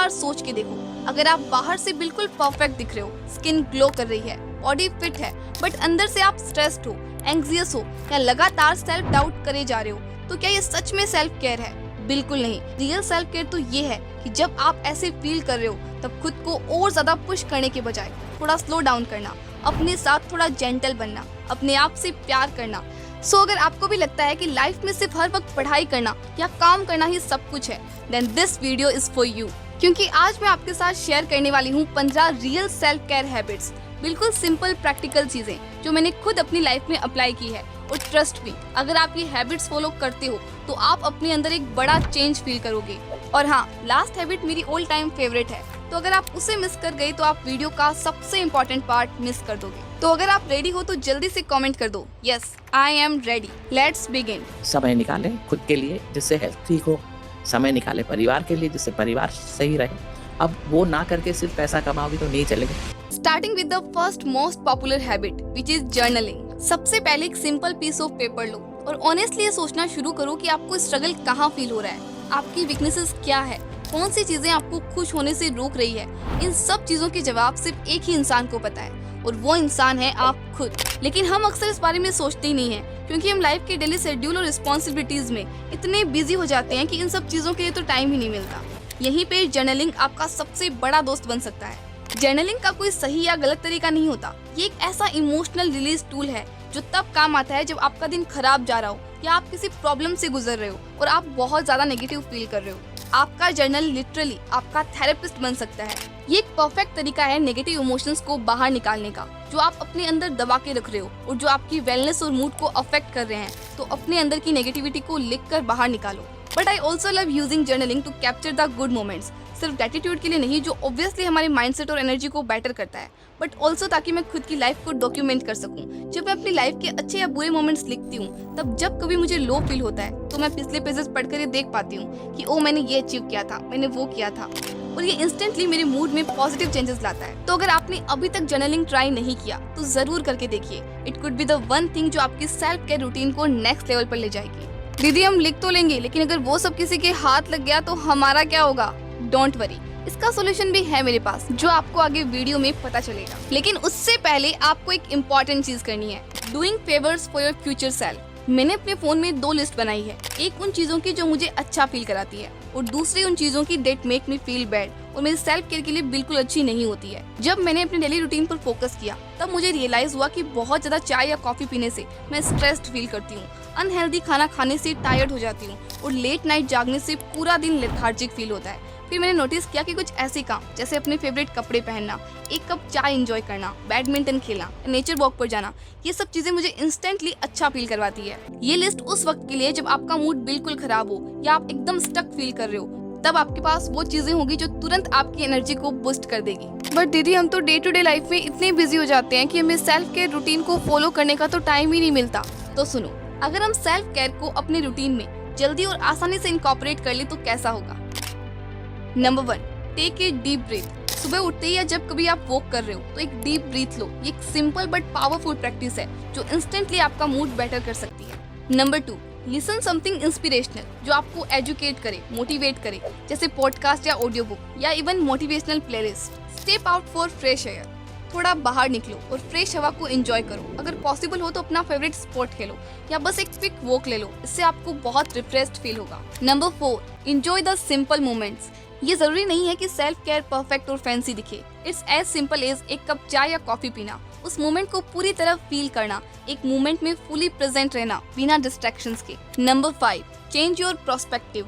बार सोच के देखो, अगर आप बाहर से बिल्कुल परफेक्ट दिख रहे हो, स्किन ग्लो कर रही है, बॉडी फिट है, बट अंदर से आप स्ट्रेस्ड हो, एंग्जियस हो या लगातार सेल्फ डाउट करे जा रहे हो, तो क्या ये सच में सेल्फ केयर है? बिल्कुल नहीं। रियल सेल्फ केयर तो ये है कि जब आप ऐसे फील कर रहे हो तब खुद को और ज्यादा पुश करने के बजाय थोड़ा स्लो डाउन करना, अपने साथ थोड़ा जेंटल बनना, अपने आप से प्यार करना। सो अगर आपको भी लगता है कि लाइफ में सिर्फ हर वक्त पढ़ाई करना या काम करना ही सब कुछ है, then this video is for you. क्योंकि आज मैं आपके साथ शेयर करने वाली हूँ 15 रियल सेल्फ केयर हैबिट्स, बिल्कुल सिंपल प्रैक्टिकल चीजें जो मैंने खुद अपनी लाइफ में अप्लाई की है। और ट्रस्ट मी, अगर आप ये हैबिट्स फॉलो करते हो तो आप अपने अंदर एक बड़ा चेंज फील करोगे। और हाँ, लास्ट हैबिट मेरी ऑल टाइम फेवरेट है, तो अगर आप उसे मिस कर गए तो आप वीडियो का सबसे इम्पोर्टेंट पार्ट मिस कर दोगे। तो अगर आप रेडी हो तो जल्दी से कमेंट कर दो, yes I am ready, let's begin. समय निकाले खुद के लिए जिससे हेल्थ ठीक हो, समय निकाले परिवार के लिए जिससे परिवार सही रहे। अब वो ना करके सिर्फ पैसा कमाओगे तो नहीं चलेगा। Starting with the first most popular habit which is journaling. सबसे पहले एक सिंपल पीस ऑफ पेपर लो और ऑनेस्टली ये सोचना शुरू करो कि आपको स्ट्रगल कहाँ फील हो रहा है, आपकी वीकनेसेस क्या है, कौन सी चीजें आपको खुश होने से रोक रही है। इन सब चीजों के जवाब सिर्फ एक ही इंसान को पता है और वो इंसान है आप खुद। लेकिन हम अक्सर इस बारे में सोचते ही नहीं है, क्योंकि हम लाइफ के डेली शेड्यूल और रिस्पॉन्सिबिलिटीज में इतने बिजी हो जाते हैं कि इन सब चीजों के लिए तो टाइम ही नहीं मिलता। यहीं पे जर्नलिंग आपका सबसे बड़ा दोस्त बन सकता है। जर्नलिंग का कोई सही या गलत तरीका नहीं होता, ये एक ऐसा इमोशनल रिलीज टूल है जो तब काम आता है जब आपका दिन खराब जा रहा हो या आप किसी प्रॉब्लम से गुजर रहे हो और आप बहुत ज्यादा नेगेटिव फील कर रहे हो। आपका जर्नल लिटरली आपका थेरेपिस्ट बन सकता है। ये एक परफेक्ट तरीका है नेगेटिव इमोशंस को बाहर निकालने का, जो आप अपने अंदर दबा के रख रहे हो और जो आपकी वेलनेस और मूड को अफेक्ट कर रहे हैं। तो अपने अंदर की नेगेटिविटी को लिखकर बाहर निकालो। But I also love using journaling to capture the good moments. सिर्फ ग्रेटिट्यूड के लिए नहीं, जो ऑब्वियसली हमारे माइंडसेट और एनर्जी को बेटर करता है, बट ऑल्सो ताकि मैं खुद की लाइफ को डॉक्यूमेंट कर सकूं। जब मैं अपनी लाइफ के अच्छे या बुरे मोमेंट्स लिखती हूँ, तब जब कभी मुझे लो फील होता है तो मैं पिछले पेजेस पढ़कर ये देख पाती हूँ कि ओ मैंने ये अचीव किया था, मैंने वो किया था, और ये इंस्टेंटली मेरे मूड में पॉजिटिव चेंजेस लाता है। तो अगर आपने अभी तक जर्नलिंग ट्राई नहीं किया तो जरूर करके देखिए। It could be the one thing जो आपकी सेल्फ केयर रूटीन को नेक्स्ट लेवल पर ले जाएगी। दीदी हम लिख तो लेंगे, लेकिन अगर वो सब किसी के हाथ लग गया तो हमारा क्या होगा? डोंट वरी, इसका सॉल्यूशन भी है मेरे पास, जो आपको आगे वीडियो में पता चलेगा। लेकिन उससे पहले आपको एक इम्पॉर्टेंट चीज करनी है, doing favours for your future self. मैंने अपने फोन में 2 लिस्ट बनाई है, एक उन चीजों की जो मुझे अच्छा फील कराती है और दूसरी उन चीजों की that make me feel bad और मेरी सेल्फ केयर के लिए बिल्कुल अच्छी नहीं होती है। जब मैंने अपने डेली रूटीन पर फोकस किया तब मुझे रियलाइज हुआ कि बहुत ज्यादा चाय या कॉफी पीने से मैं स्ट्रेस्ड फील करती हूँ, अनहेल्दी खाना खाने से टायर्ड हो जाती हूँ और लेट नाइट जागने से पूरा दिन लेथार्जिक फील होता है। फिर मैंने नोटिस किया कि कुछ ऐसे काम जैसे अपने फेवरेट कपड़े पहनना, एक कप चाय एंजॉय करना, बैडमिंटन खेलना, नेचर वॉक पर जाना, ये सब चीजें मुझे इंस्टेंटली अच्छा फील करवाती है। ये लिस्ट उस वक्त के लिए जब आपका मूड बिल्कुल खराब हो या आप एकदम स्टक फील कर रहे हो, तब आपके पास वो चीजें होगी जो तुरंत आपकी एनर्जी को बूस्ट कर देगी। बट दीदी हम तो डे टू डे लाइफ में इतने बिजी हो जाते हैं कि हमें सेल्फ केयर रूटीन को फॉलो करने का तो टाइम ही नहीं मिलता। तो सुनो, अगर हम सेल्फ केयर को अपने रूटीन में जल्दी और आसानी से इनकॉर्पोरेट कर ले तो कैसा होगा? Number 1, take a deep breath. सुबह उठते ही या जब कभी आप वॉक कर रहे हो तो एक डीप ब्रीथ लो। ये एक सिंपल बट पावरफुल प्रैक्टिस है जो इंस्टेंटली आपका मूड बेटर कर सकती है। नंबर 2, लिसन समथिंग इंस्पिरेशनल जो आपको एजुकेट करे, मोटिवेट करे, जैसे पॉडकास्ट या ऑडियो बुक या even motivational playlist. Step out for fresh air, थोड़ा बाहर निकलो और फ्रेश हवा को एंजॉय करो। अगर पॉसिबल हो तो अपना फेवरेट स्पोर्ट खेलो या बस एक क्विक वॉक ले लो, इससे आपको बहुत रिफ्रेश्ड फील होगा। Number 4, enjoy the simple moments. ये जरूरी नहीं है कि सेल्फ केयर परफेक्ट और फैंसी दिखे। इट्स एज सिंपल एज एक कप चाय या कॉफी पीना, उस मोमेंट को पूरी तरह फील करना, एक मोमेंट में फुली प्रेजेंट रहना बिना डिस्ट्रैक्शंस के। Number 5, change your perspective.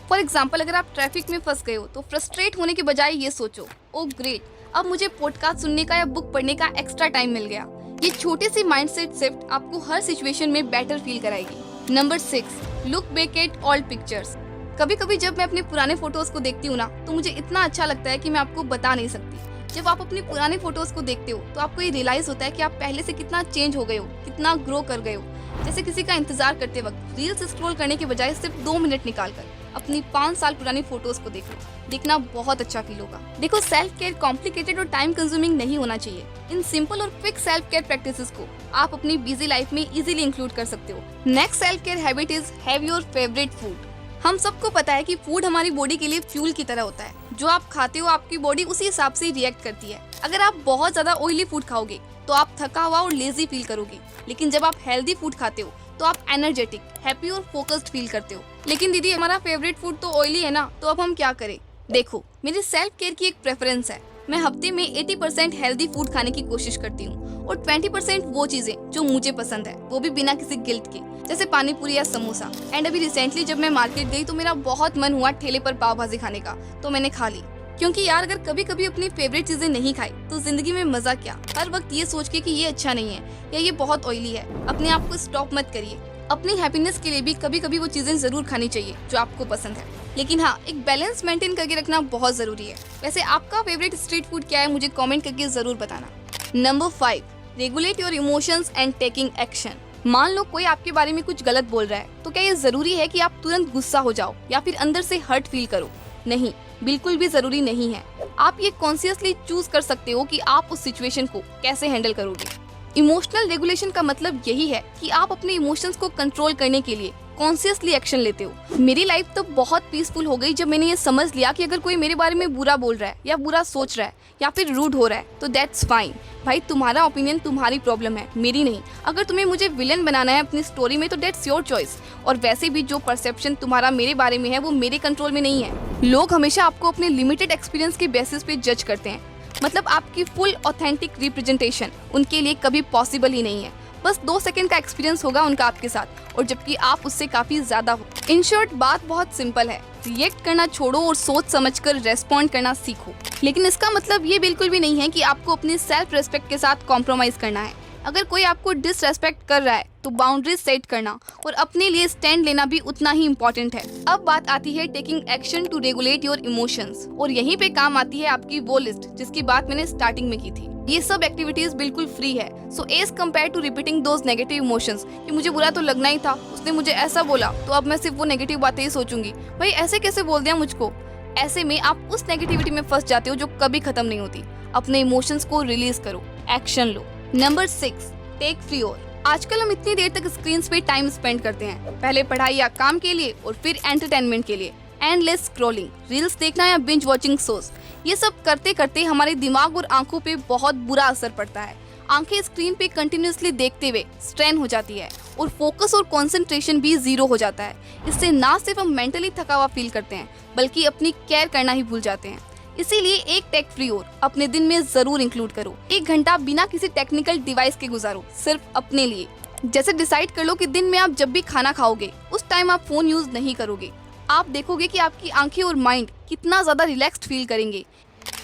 For example, अगर आप ट्रैफिक में फंस गए हो तो फ्रस्ट्रेट होने के बजाय ये सोचो, ओ ग्रेट, अब मुझे पॉडकास्ट सुनने का या बुक पढ़ने का एक्स्ट्रा टाइम मिल गया। ये छोटी सी माइंडसेट शिफ्ट आपको हर सिचुएशन में बेटर फील कराएगी। Number 6, look back at old pictures. कभी कभी जब मैं अपने पुराने फोटोज को देखती हूँ ना, तो मुझे इतना अच्छा लगता है कि मैं आपको बता नहीं सकती। जब आप अपनी पुराने फोटोज को देखते हो तो आपको ये रियलाइज होता है कि आप पहले से कितना चेंज हो गए हो, कितना ग्रो कर गए हो। जैसे किसी का इंतजार करते वक्त रील्स स्क्रॉल करने के बजाय सिर्फ 2 मिनट निकालकर अपनी 5 साल पुरानी फोटोज को देख लो, देखना बहुत अच्छा फील होगा। देखो, सेल्फ केयर कॉम्प्लिकेटेड और टाइम कंज्यूमिंग नहीं होना चाहिए। इन सिंपल और क्विक सेल्फ केयर प्रैक्टिसेस को आप अपनी बिजी लाइफ में इजीली इंक्लूड कर सकते हो। Next self care habit is have your favourite food. हम सबको पता है कि फूड हमारी बॉडी के लिए फ्यूल की तरह होता है। जो आप खाते हो आपकी बॉडी उसी हिसाब से रिएक्ट करती है। अगर आप बहुत ज्यादा ऑयली फूड खाओगे तो आप थका हुआ और लेजी फील करोगे, लेकिन जब आप हेल्दी फूड खाते हो तो आप एनर्जेटिक, हैप्पी और फोकस्ड फील करते हो। लेकिन दीदी हमारा फेवरेट फूड तो ऑयली है ना, तो अब हम क्या करें? देखो, मेरी सेल्फ केयर की एक प्रेफरेंस है। मैं हफ्ते में 80% हेल्दी फूड खाने की कोशिश करती हूँ और 20% वो चीजें जो मुझे पसंद है, वो भी बिना किसी गिल्ट के, जैसे पानी पूरी या समोसा। एंड अभी रिसेंटली जब मैं मार्केट गई तो मेरा बहुत मन हुआ ठेले पर पाव भाजी खाने का, तो मैंने खा ली। क्योंकि यार अगर कभी कभी अपनी फेवरेट चीजें नहीं खाई तो जिंदगी में मजा क्या। हर वक्त ये सोच के कि ये अच्छा नहीं है या ये बहुत ऑयली है, अपने आप को स्टॉप मत करिए। अपनी हैप्पीनेस के लिए भी कभी कभी वो चीजें जरूर खानी चाहिए जो आपको पसंद है, लेकिन हाँ, एक बैलेंस मेंटेन करके रखना बहुत जरूरी है। वैसे आपका फेवरेट स्ट्रीट फूड क्या है, मुझे कमेंट करके जरूर बताना। Number 5, regulate your emotions and taking action. मान लो कोई आपके बारे में कुछ गलत बोल रहा है, तो क्या ये जरूरी है कि आप तुरंत गुस्सा हो जाओ या फिर अंदर से हर्ट फील करो? नहीं, बिल्कुल भी जरूरी नहीं है। आप ये कॉन्शियसली चूज कर सकते हो कि आप उस सिचुएशन को कैसे हैंडल करोगे। इमोशनल रेगुलेशन का मतलब यही है कि आप अपने इमोशंस को कंट्रोल करने के लिए कॉन्शियसली एक्शन लेते हो। मेरी लाइफ तो बहुत पीसफुल हो गई जब मैंने ये समझ लिया कि अगर कोई मेरे बारे में बुरा बोल रहा है या बुरा सोच रहा है या फिर रूड हो रहा है तो दैट्स फाइन। भाई, तुम्हारा ओपिनियन तुम्हारी प्रॉब्लम है, मेरी नहीं। अगर तुम्हें मुझे विलन बनाना है अपनी स्टोरी में तो दैट्स योर चॉइस। और वैसे भी जो परसेप्शन तुम्हारा मेरे बारे में है वो मेरे कंट्रोल में नहीं है। लोग हमेशा आपको अपने लिमिटेड एक्सपीरियंस के बेसिस पे जज करते हैं, मतलब आपकी फुल ऑथेंटिक रिप्रेजेंटेशन उनके लिए कभी पॉसिबल ही नहीं है। बस 2 सेकंड का एक्सपीरियंस होगा उनका आपके साथ, और जबकि आप उससे काफी ज्यादा हो। इन शॉर्ट, बात बहुत सिंपल है। रिएक्ट करना छोड़ो और सोच समझकर रेस्पॉन्ड करना सीखो। लेकिन इसका मतलब ये बिल्कुल भी नहीं है कि आपको अपनी सेल्फ रेस्पेक्ट के साथ कॉम्प्रोमाइज करना है। अगर कोई आपको डिसरेस्पेक्ट कर रहा है तो बाउंड्रीज सेट करना और अपने लिए स्टैंड लेना भी उतना ही इम्पोर्टेंट है। अब बात आती है taking action to regulate your emotions, और यहीं पे काम आती है आपकी वो लिस्ट जिसकी बात मैंने स्टार्टिंग में की थी। ये सब एक्टिविटीज बिल्कुल फ्री है, so as compare to repeating those negative emotions कि मुझे बुरा तो लगना ही था, उसने मुझे ऐसा बोला तो अब मैं सिर्फ वो नेगेटिव बातें ही सोचूंगी, भाई ऐसे कैसे बोल दिया मुझको। ऐसे में आप उस नेगेटिविटी में फंस जाते हो जो कभी खत्म नहीं होती। अपने इमोशंस को रिलीज करो, एक्शन लो। नंबर 6, टेक फ्री और। आजकल हम इतनी देर तक स्क्रीन पे टाइम स्पेंड करते हैं, पहले पढ़ाई या काम के लिए और फिर एंटरटेनमेंट के लिए। एंडलेस स्क्रॉलिंग, रील्स देखना या बिंज वॉचिंग शोज, ये सब करते करते हमारे दिमाग और आंखों पे बहुत बुरा असर पड़ता है। आंखें स्क्रीन पे कंटिन्यूअसली देखते हुए स्ट्रेन हो जाती है और फोकस और कंसंट्रेशन भी जीरो हो जाता है। इससे ना सिर्फ हम मेंटली थका हुआ फील करते हैं बल्कि अपनी केयर करना ही भूल जाते हैं। इसीलिए एक टेक फ्री और अपने दिन में जरूर इंक्लूड करो। 1 घंटा बिना किसी टेक्निकल डिवाइस के गुजारो, सिर्फ अपने लिए। जैसे डिसाइड कर लो कि दिन में आप जब भी खाना खाओगे उस टाइम आप फोन यूज नहीं करोगे। आप देखोगे कि आपकी आंखें और माइंड कितना ज्यादा रिलैक्स्ड फील करेंगे।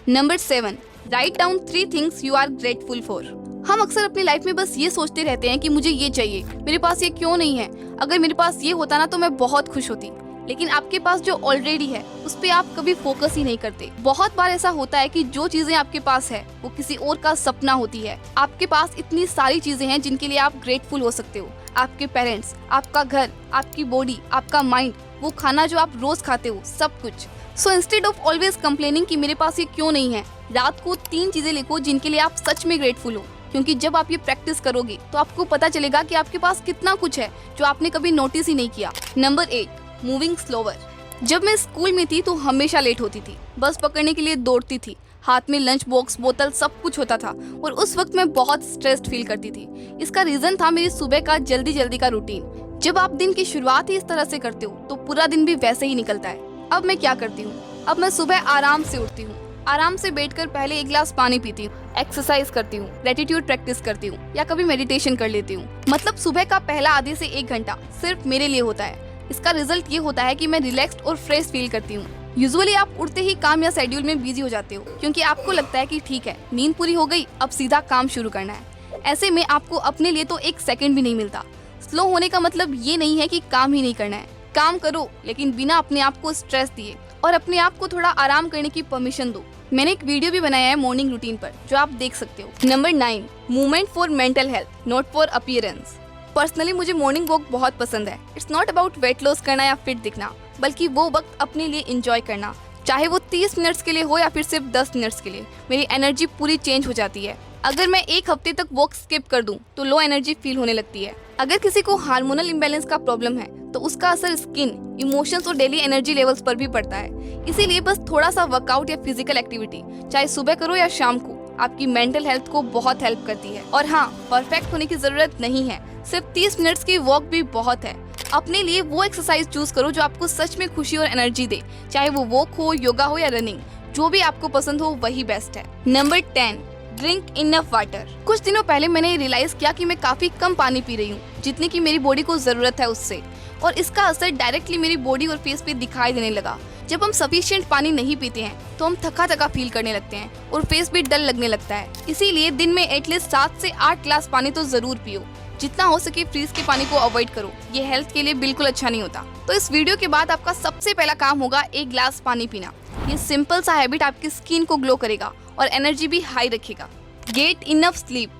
Number 7, write down 3 things you are grateful for. हम अक्सर अपनी लाइफ में बस ये सोचते रहते हैं कि मुझे ये चाहिए, मेरे पास ये क्यों नहीं है, अगर मेरे पास ये होता ना तो मैं बहुत खुश होती। लेकिन आपके पास जो ऑलरेडी है उस पे आप कभी फोकस ही नहीं करते। बहुत बार ऐसा होता है कि जो चीजें आपके पास है वो किसी और का सपना होती है। आपके पास इतनी सारी चीजें हैं जिनके लिए आप ग्रेटफुल हो सकते हो। आपके पेरेंट्स, आपका घर, आपकी बॉडी, आपका माइंड, वो खाना जो आप रोज खाते हो, सब कुछ। So instead of always complaining कि मेरे पास ये क्यों नहीं है, रात को 3 चीजें लिखो जिनके लिए आप सच में ग्रेटफुल हो। क्योंकि जब आप ये प्रैक्टिस करोगे तो आपको पता चलेगा कि आपके पास कितना कुछ है जो आपने कभी नोटिस ही नहीं किया। Number 8, moving slower. जब मैं स्कूल में थी तो हमेशा लेट होती थी, बस पकड़ने के लिए दौड़ती थी, हाथ में लंच बॉक्स, बोतल सब कुछ होता था और उस वक्त मैं बहुत स्ट्रेस्ड फील करती थी। इसका रीजन था मेरी सुबह का जल्दी का रूटीन। जब आप दिन की शुरुआत ही इस तरह से करते हो तो पूरा दिन भी वैसे ही निकलता है। अब मैं क्या करती हूँ, अब मैं सुबह आराम से उठती हूँ, आराम से बैठकर पहले 1 गिलास पानी पीती हूँ, एक्सरसाइज करती हूँ, ग्रेटिट्यूड प्रैक्टिस करती हूँ या कभी मेडिटेशन कर लेती हूँ। मतलब सुबह का पहला आधे से 1 घंटा सिर्फ मेरे लिए होता है। इसका रिजल्ट ये होता है कि मैं रिलैक्स्ड और फ्रेश फील करती हूँ। यूजुअली आप उठते ही काम या शेड्यूल में बिजी हो जाते हो क्योंकि आपको लगता है कि ठीक है, नींद पूरी हो गई, अब सीधा काम शुरू करना है। ऐसे में आपको अपने लिए तो 1 सेकंड भी नहीं मिलता। स्लो होने का मतलब ये नहीं है कि काम ही नहीं करना है, काम करो लेकिन बिना अपने आप को स्ट्रेस दिए और अपने आप को थोड़ा आराम करने की परमिशन दो। मैंने एक वीडियो भी बनाया है मॉर्निंग रूटीन पर जो आप देख सकते हो। Number 9, movement for mental health, not for appearance. Personally मुझे मॉर्निंग वॉक बहुत पसंद है। It's not about weight loss करना या फिट दिखना, बल्कि वो वक्त अपने लिए एंजॉय करना, चाहे वो 30 मिनट्स के लिए हो या फिर सिर्फ 10 मिनट्स के लिए। मेरी एनर्जी पूरी चेंज हो जाती है। अगर मैं 1 हफ्ते तक वॉक स्किप कर दूं तो लो एनर्जी फील होने लगती है। अगर किसी को हार्मोनल इम्बैलेंस का प्रॉब्लम है तो उसका असर स्किन, इमोशंस और डेली एनर्जी लेवल्स पर भी पड़ता है। इसीलिए बस थोड़ा सा वर्कआउट या फिजिकल एक्टिविटी, चाहे सुबह करो या शाम को, आपकी मेंटल हेल्थ को बहुत हेल्प करती है। और हाँ, परफेक्ट होने की जरूरत नहीं है, सिर्फ 30 मिनट्स की वॉक भी बहुत है। अपने लिए वो एक्सरसाइज चूज करो जो आपको सच में खुशी और एनर्जी दे, चाहे वो वॉक हो, योगा हो या रनिंग, जो भी आपको पसंद हो वही बेस्ट है। Number 10, drink enough water. कुछ दिनों पहले मैंने रियलाइज किया कि मैं काफी कम पानी पी रही हूँ, जितनी की मेरी बॉडी को जरूरत है उससे, और इसका असर डायरेक्टली मेरी बॉडी और फेस पे दिखाई देने लगा। जब हम सफिशिएंट पानी नहीं पीते हैं तो हम थका थका फील करने लगते हैं और फेस भी डल लगने लगता है। इसीलिए दिन में एटलीस्ट 7 से 8 ग्लास पानी तो जरूर पियो। जितना हो सके फ्रीज के पानी को अवॉइड करो, ये हेल्थ के लिए बिल्कुल अच्छा नहीं होता। तो इस वीडियो के बाद आपका सबसे पहला काम होगा 1 ग्लास पानी पीना। ये सिंपल सा हैबिट आपकी स्किन को ग्लो करेगा और एनर्जी भी हाई रखेगा। Get enough sleep.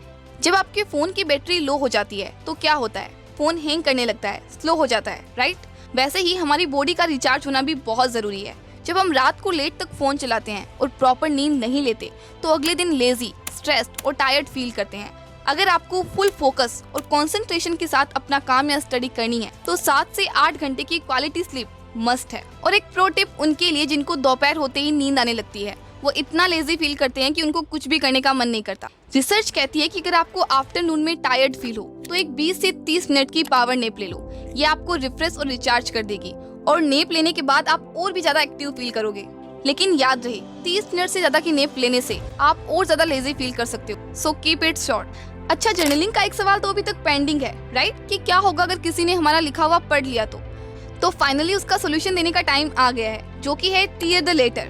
जब आपके फोन की बैटरी लो हो जाती है तो क्या होता है? फोन हैंग करने लगता है, स्लो हो जाता है, राइट? वैसे ही हमारी बॉडी का रिचार्ज होना भी बहुत जरूरी है। जब हम रात को लेट तक फोन चलाते हैं और प्रॉपर नींद नहीं लेते तो अगले दिन लेजी, स्ट्रेस्ड और टायर्ड फील करते हैं। अगर आपको फुल फोकस और कंसंट्रेशन के साथ अपना काम या स्टडी करनी है तो 7 से 8 घंटे की क्वालिटी स्लीप मस्ट है। और एक प्रो टिप उनके लिए जिनको दोपहर होते ही नींद आने लगती है, वो इतना लेजी फील करते हैं कि उनको कुछ भी करने का मन नहीं करता। रिसर्च कहती है कि अगर आपको आफ्टरनून में टायर्ड फील हो तो एक 20 से 30 मिनट की पावर नैप ले लो। ये आपको रिफ्रेश और रिचार्ज कर देगी और नैप लेने के बाद आप और भी ज्यादा एक्टिव फील करोगे। लेकिन याद रहे, 30 मिनट से ज्यादा की नैप लेने से आप और ज्यादा लेजी फील कर सकते हो। So keep it short. अच्छा, जर्नलिंग का एक सवाल तो अभी तक पेंडिंग है, राइट? कि क्या होगा अगर किसी ने हमारा लिखा हुआ पढ़ लिया तो फाइनली उसका सोल्यूशन देने का टाइम आ गया है, जो कि है टीयर द लेटर।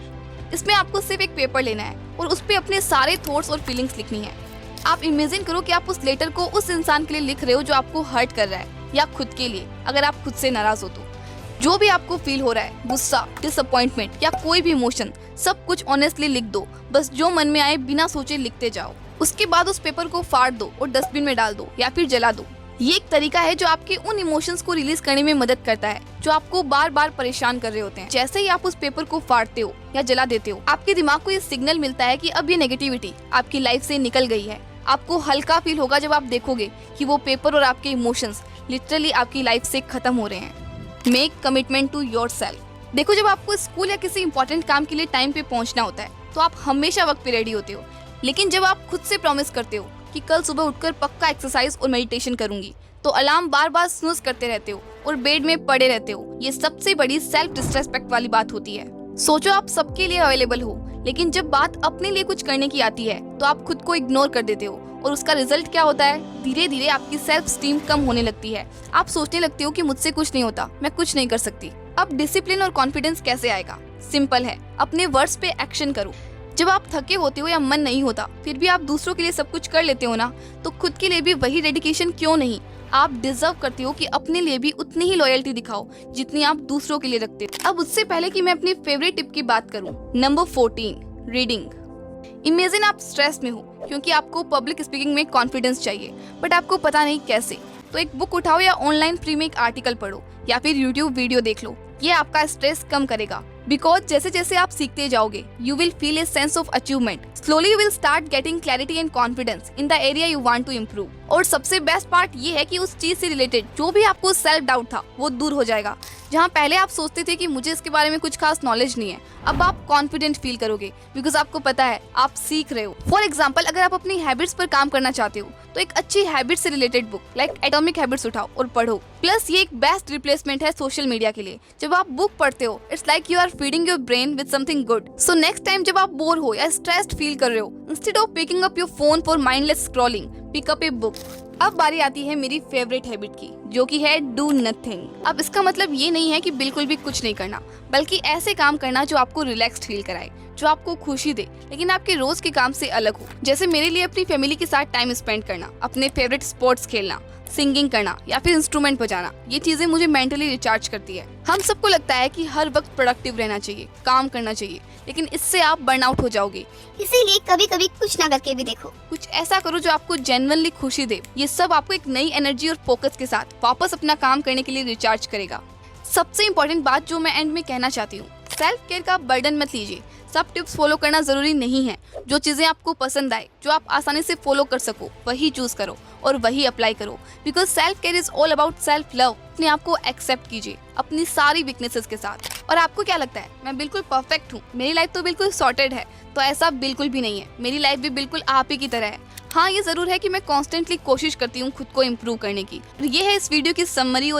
इसमें आपको सिर्फ एक पेपर लेना है और उस पे अपने सारे थॉट्स और फीलिंग्स लिखनी है। आप इमेजिन करो कि आप उस लेटर को उस इंसान के लिए लिख रहे हो जो आपको हर्ट कर रहा है, या खुद के लिए अगर आप खुद से नाराज हो तो। जो भी आपको फील हो रहा है, गुस्सा, डिसअपॉइंटमेंट या कोई भी इमोशन, सब कुछ ऑनेस्टली लिख दो। बस जो मन में आए बिना सोचे लिखते जाओ। उसके बाद उस पेपर को फाड़ दो और डस्टबिन में डाल दो या फिर जला दो। ये एक तरीका है जो आपके उन इमोशंस को रिलीज करने में मदद करता है जो आपको बार बार परेशान कर रहे होते हैं। जैसे ही आप उस पेपर को फाड़ते हो या जला देते हो, आपके दिमाग को ये सिग्नल मिलता है कि अब ये नेगेटिविटी आपकी लाइफ से निकल गई है। आपको हल्का फील होगा जब आप देखोगे कि वो पेपर और आपके इमोशंस लिटरली आपकी लाइफ से खत्म हो रहे हैं। Make commitment to yourself. देखो, जब आपको स्कूल या किसी इंपॉर्टेंट काम के लिए टाइम पे पहुंचना होता है तो आप हमेशा वक्त पे रेडी होते हो। लेकिन जब आप खुद से प्रॉमिस करते हो कि कल सुबह उठकर पक्का एक्सरसाइज और मेडिटेशन करूंगी, तो अलार्म बार बार स्नूज करते रहते हो और बेड में पड़े रहते हो। ये सबसे बड़ी सेल्फ डिसरेस्पेक्ट वाली बात होती है। सोचो, आप सबके लिए अवेलेबल हो, लेकिन जब बात अपने लिए कुछ करने की आती है तो आप खुद को इग्नोर कर देते हो। और उसका रिजल्ट क्या होता है? धीरे धीरे आपकी सेल्फ स्टीम कम होने लगती है। आप सोचने लगते हो कि मुझसे कुछ नहीं होता, मैं कुछ नहीं कर सकती। अब डिसिप्लिन और कॉन्फिडेंस कैसे आएगा? सिंपल है, अपने वर्ड्स पे एक्शन करो। जब आप थके होते हो या मन नहीं होता, फिर भी आप दूसरों के लिए सब कुछ कर लेते हो ना, तो खुद के लिए भी वही डेडिकेशन क्यों नहीं? आप डिजर्व करते हो कि अपने लिए भी उतनी ही लॉयल्टी दिखाओ जितनी आप दूसरों के लिए रखते हो। अब उससे पहले कि मैं अपनी फेवरेट टिप की बात करूं, नंबर 14, रीडिंग। इमेजिन आप स्ट्रेस में हो क्योंकि आपको पब्लिक स्पीकिंग में कॉन्फिडेंस चाहिए, बट आपको पता नहीं कैसे। तो एक बुक उठाओ या ऑनलाइन फ्री में एक आर्टिकल पढ़ो या फिर यूट्यूब वीडियो देख लो। ये आपका स्ट्रेस कम करेगा। बिकॉज जैसे जैसे आप सीखते जाओगे, you will feel a sense of achievement. Slowly you will start getting clarity and confidence in the area you want to improve. और सबसे बेस्ट पार्ट ये है कि उस चीज से रिलेटेड जो भी आपको सेल्फ डाउट था वो दूर हो जाएगा। जहाँ पहले आप सोचते थे कि मुझे इसके बारे में कुछ खास नॉलेज नहीं है, अब आप कॉन्फिडेंट फील करोगे बिकॉज आपको पता है आप सीख रहे हो। फॉर एग्जाम्पल, अगर आप अपनी हैबिट्स पर काम करना चाहते हो तो एक अच्छी हैबिट से related book like atomic habits उठाओ और पढ़ो। प्लस ये एक बेस्ट रिप्लेसमेंट है सोशल मीडिया के लिए। जब आप बुक पढ़ते हो, it's like you are feeding your brain with something good. So next time जब आप बोर हो या स्ट्रेस्ड फील कर रहे हो, instead of picking up your phone for mindless scrolling, pick up a book. अब बारी आती है मेरी फेवरेट हैबिट की, जो कि है डू नथिंग। अब इसका मतलब ये नहीं है कि बिल्कुल भी कुछ नहीं करना, बल्कि ऐसे काम करना जो आपको रिलैक्स्ड फील कराए, जो आपको खुशी दे, लेकिन आपके रोज के काम से अलग हो। जैसे मेरे लिए अपनी फैमिली के साथ टाइम स्पेंड करना, अपने फेवरेट स्पोर्ट्स खेलना, सिंगिंग करना या फिर इंस्ट्रूमेंट बजाना। ये चीजें मुझे मेंटली रिचार्ज करती है। हम सबको लगता है कि हर वक्त प्रोडक्टिव रहना चाहिए, काम करना चाहिए, लेकिन इससे आप बर्नआउट हो जाओगे। इसीलिए कभी कभी कुछ ना करके भी देखो। कुछ ऐसा करो जो आपको जेन्युइनली खुशी दे। ये सब आपको एक नई एनर्जी और फोकस के साथ वापस अपना काम करने के लिए रिचार्ज करेगा। सबसे इम्पोर्टेंट बात जो मैं एंड में कहना चाहती हूँ, सेल्फ केयर का बर्डन मत लीजिए। सब टिप्स फॉलो करना जरूरी नहीं है। जो चीजें आपको पसंद आए, जो आप आसानी से फॉलो कर सको, वही चूज करो और वही अप्लाई करो। Because self care is all about self love. अपने आप को एक्सेप्ट कीजिए अपनी सारी वीकनेसेस के साथ। और आपको क्या लगता है मैं बिल्कुल परफेक्ट हूँ, मेरी लाइफ तो बिल्कुल सॉर्टेड है? तो ऐसा बिल्कुल भी नहीं है। मेरी लाइफ भी बिल्कुल आप ही की तरह है। हाँ, ये जरूर है कि मैं कॉन्स्टेंटली कोशिश करती हूँ खुद को इम्प्रूव करने की। ये है इस वीडियो की समरी।